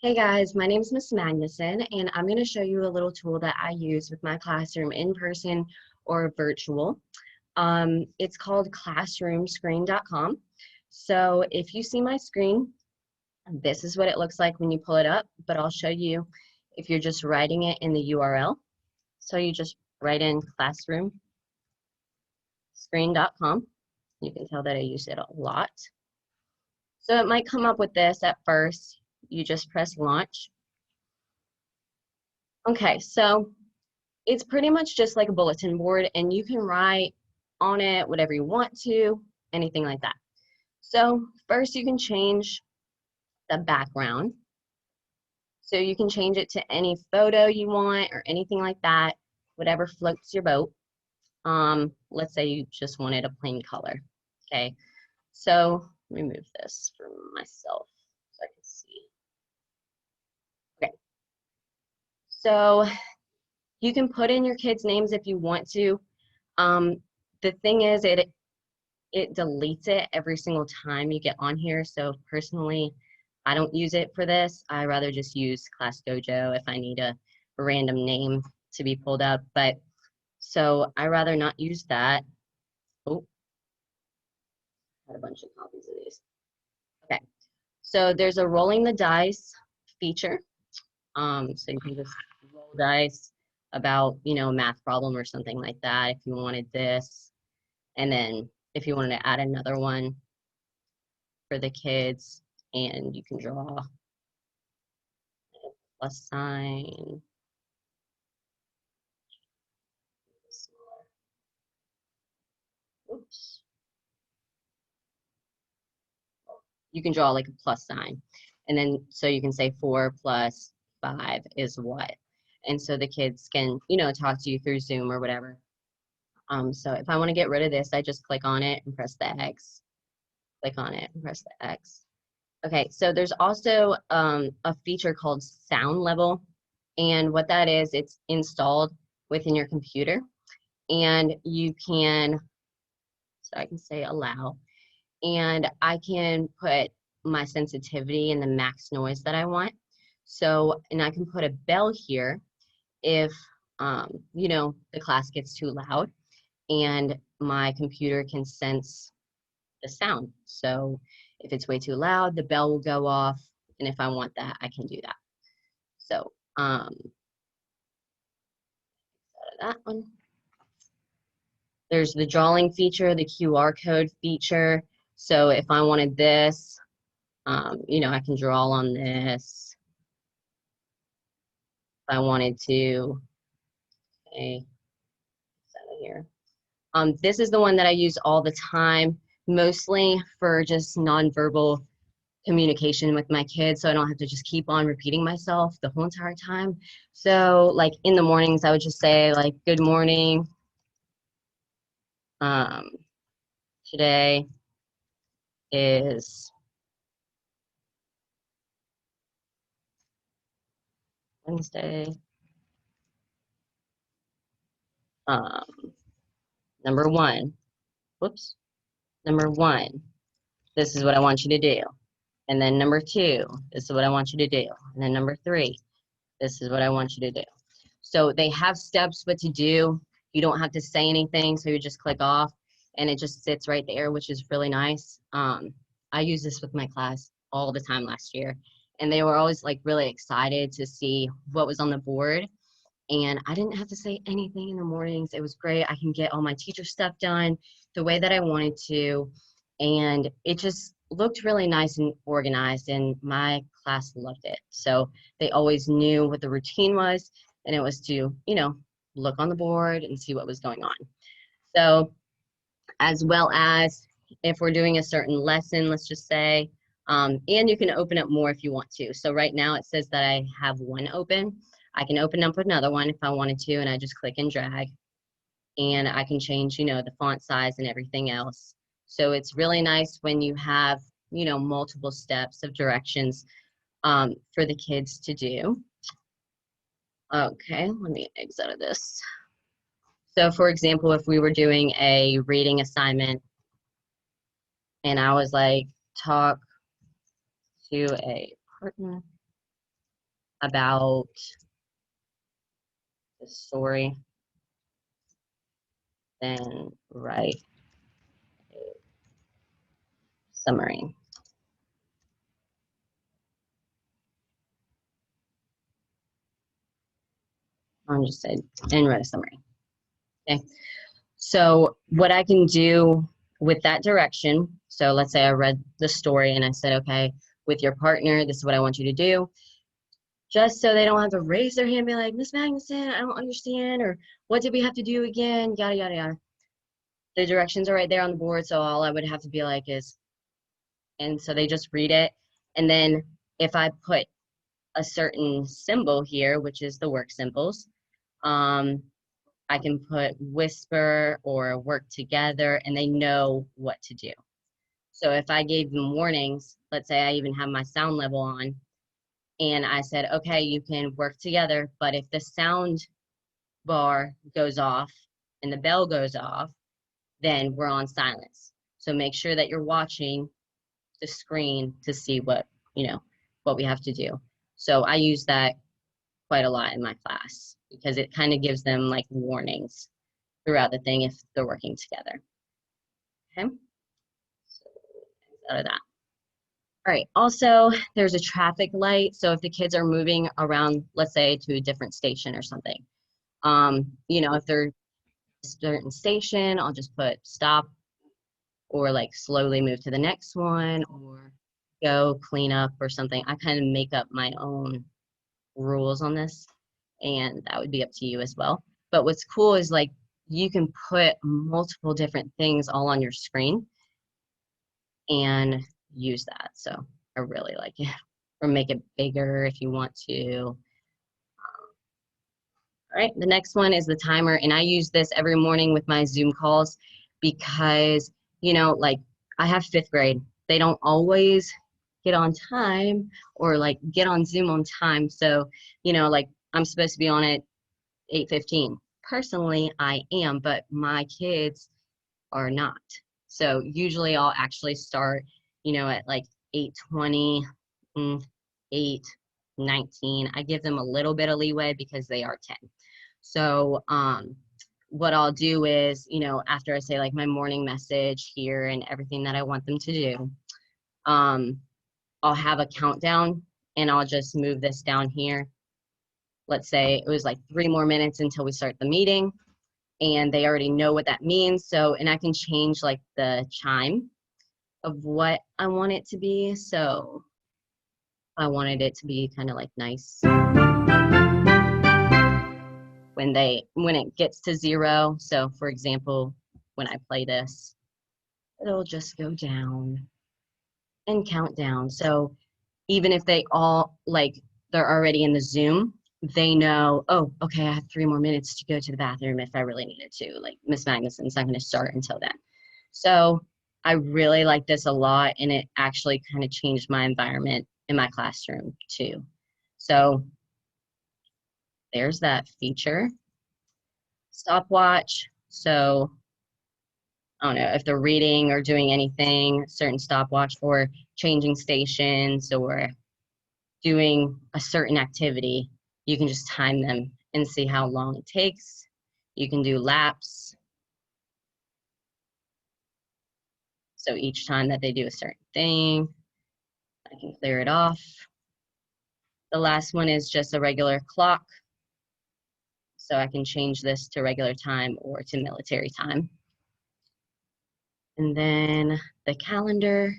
Hey guys, my name is Miss Magnuson, and I'm going to show you a little tool that I use with my classroom in person or virtual. It's called ClassroomScreen.com. So if you see my screen, this is what it looks like when you pull it up, but I'll show you if you're just writing it in the URL. So you just write in ClassroomScreen.com. You can tell that I use it a lot. So it might come up with this at first. You just press launch. Okay, so it's pretty much just like a bulletin board, and you can write on it whatever you want to, anything like that. So first you can change the background. So you can change it to any photo you want or anything like that, whatever floats your boat. Let's say you just wanted a plain color. Okay, so let me move this for myself so I can see. Okay, so you can put in your kids' names if you want to. The thing is, it deletes it every single time you get on here. So personally, I don't use it for this. I rather just use Class Dojo if I need a random name to be pulled up. But so I rather not use that. Oh, I had a bunch of copies of these. Okay, so there's a rolling the dice feature. So you can just roll dice about, a math problem or something like that if you wanted this. And then if you wanted to add another one for the kids, and you can draw a plus sign. Oops. You can draw like a plus sign. And then so you can say 4 plus 5 is what? And so the kids can, talk to you through Zoom or whatever. So if I want to get rid of this, I just click on it and press the X. Click on it and press the X. Okay, so there's also a feature called sound level. And what that is, it's installed within your computer. And you can, so I can say allow, and I can put my sensitivity and the max noise that I want. So, and I can put a bell here if, the class gets too loud, and my computer can sense the sound. So if it's way too loud, the bell will go off, and if I want that, I can do that. So, that one. There's the drawing feature, the QR code feature. So if I wanted this, I can draw on this. If I wanted to, okay, here. This is the one that I use all the time, mostly for just nonverbal communication with my kids, so I don't have to just keep on repeating myself the whole entire time. So like in the mornings, I would just say like, good morning. Today is Wednesday. Number one, whoops, number one, this is what I want you to do. And then number 2, this is what I want you to do. And then number 3, this is what I want you to do. So they have steps what to do. You don't have to say anything, so you just click off and it just sits right there, which is really nice. I used this with my class all the time last year, and they were always like really excited to see what was on the board. And I didn't have to say anything in the mornings. It was great. I can get all my teacher stuff done the way that I wanted to. And it just looked really nice and organized, and my class loved it. So they always knew what the routine was, and it was to, look on the board and see what was going on. So as well as if we're doing a certain lesson, let's just say, and you can open up more if you want to. So right now it says that I have one open. I can open up another one if I wanted to, and I just click and drag, and I can change, the font size and everything else. So it's really nice when you have, multiple steps of directions for the kids to do. Okay, let me exit out of this. So for example, if we were doing a reading assignment and I was like, talk to a partner. about the story, then write a summary. I'll just say, and write a summary. Okay. So what I can do with that direction, so let's say I read the story and I said, okay, with your partner, this is what I want you to do. Just so they don't have to raise their hand and be like, Miss Magnuson, I don't understand, or what did we have to do again, yada, yada, yada. The directions are right there on the board, so all I would have to be like is, and so they just read it. And then if I put a certain symbol here, which is the work symbols, I can put whisper or work together, and they know what to do. So if I gave them warnings, let's say I even have my sound level on, and I said, okay, you can work together, but if the sound bar goes off and the bell goes off, then we're on silence. So make sure that you're watching the screen to see what, what we have to do. So I use that quite a lot in my class because it kind of gives them like warnings throughout the thing if they're working together. Okay, so out of that. All right, also there's a traffic light. So if the kids are moving around, let's say to a different station or something, if they're a certain station, I'll just put stop or like slowly move to the next one or go clean up or something. I kind of make up my own rules on this, and that would be up to you as well. But what's cool is like you can put multiple different things all on your screen and use that. So I really like it. Or make it bigger if you want to. All right, the next one is the timer, and I use this every morning with my Zoom calls because, like I have 5th grade. They don't always get on time or like get on Zoom on time. So, like I'm supposed to be on at 8:15. Personally, I am, but my kids are not. So usually I'll actually start, at like 8:20, 8:19. I give them a little bit of leeway because they are 10. So what I'll do is, after I say like my morning message here and everything that I want them to do, I'll have a countdown and I'll just move this down here. Let's say it was like 3 more minutes until we start the meeting, and they already know what that means. So, and I can change like the chime of what I want it to be. So I wanted it to be kind of like nice. When it gets to 0, so for example, when I play this, it'll just go down and count down. So even if they all like they're already in the Zoom, they know, oh, okay, I have 3 more minutes to go to the bathroom if I really needed to. Like Miss Magnuson's not going to start until then. So I really like this a lot, and it actually kind of changed my environment in my classroom too. So there's that feature. Stopwatch. So I don't know if they're reading or doing anything, certain stopwatch for changing stations or doing a certain activity, you can just time them and see how long it takes. You can do laps. So each time that they do a certain thing, I can clear it off. The last one is just a regular clock. So I can change this to regular time or to military time. And then the calendar,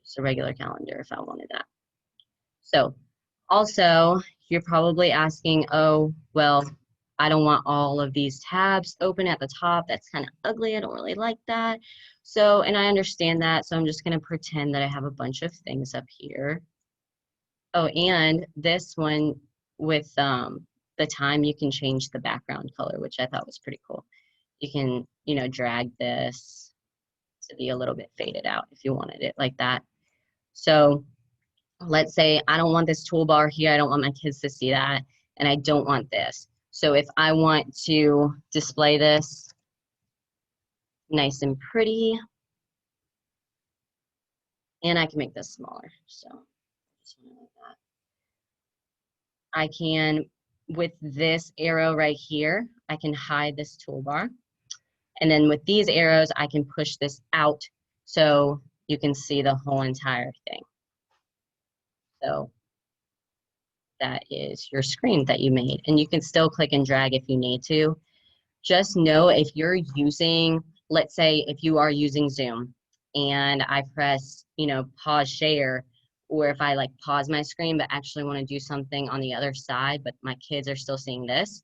just a regular calendar if I wanted that. So also, you're probably asking, oh, well, I don't want all of these tabs open at the top. That's kind of ugly. I don't really like that. So, and I understand that. So I'm just going to pretend that I have a bunch of things up here. Oh, and this one with the time, you can change the background color, which I thought was pretty cool. You can, drag this to be a little bit faded out if you wanted it like that. So let's say I don't want this toolbar here. I don't want my kids to see that. And I don't want this. So if I want to display this nice and pretty, and I can make this smaller. So just want it like that. I can, with this arrow right here, I can hide this toolbar. And then with these arrows, I can push this out so you can see the whole entire thing. So that is your screen that you made. And you can still click and drag if you need to. Just know if you're using, let's say if you are using Zoom and I press, you know, pause share, or if I like pause my screen but actually want to do something on the other side, but my kids are still seeing this,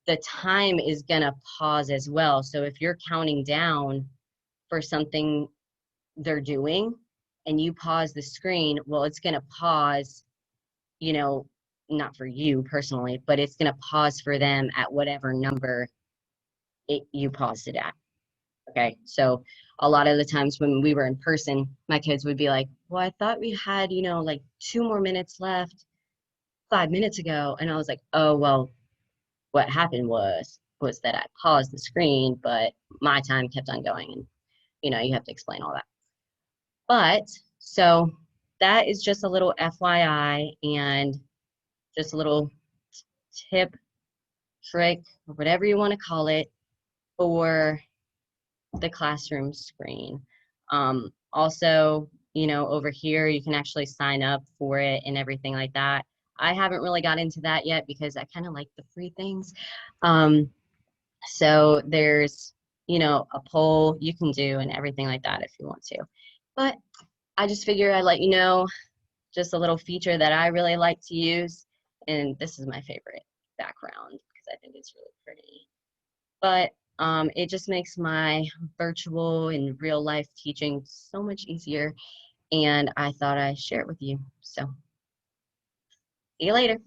the time is gonna pause as well. So if you're counting down for something they're doing and you pause the screen, well, it's gonna pause, you know, not for you personally, but it's gonna pause for them at whatever number you paused it at. Okay, so a lot of the times when we were in person, my kids would be like, well, I thought we had, you know, like 2 more minutes left 5 minutes ago. And I was like, oh, well, what happened was that I paused the screen, but my time kept on going. And, you know, you have to explain all that. But so that is just a little FYI and just a little tip, trick, or whatever you want to call it for the classroom screen. Also, you know, over here, you can actually sign up for it and everything like that. I haven't really got into that yet because I kind of like the free things. So there's, you know, a poll you can do and everything like that if you want to. But I just figured I'd let you know just a little feature that I really like to use. And this is my favorite background because I think it's really pretty. But it just makes my virtual and real life teaching so much easier. And I thought I'd share it with you. So see you later.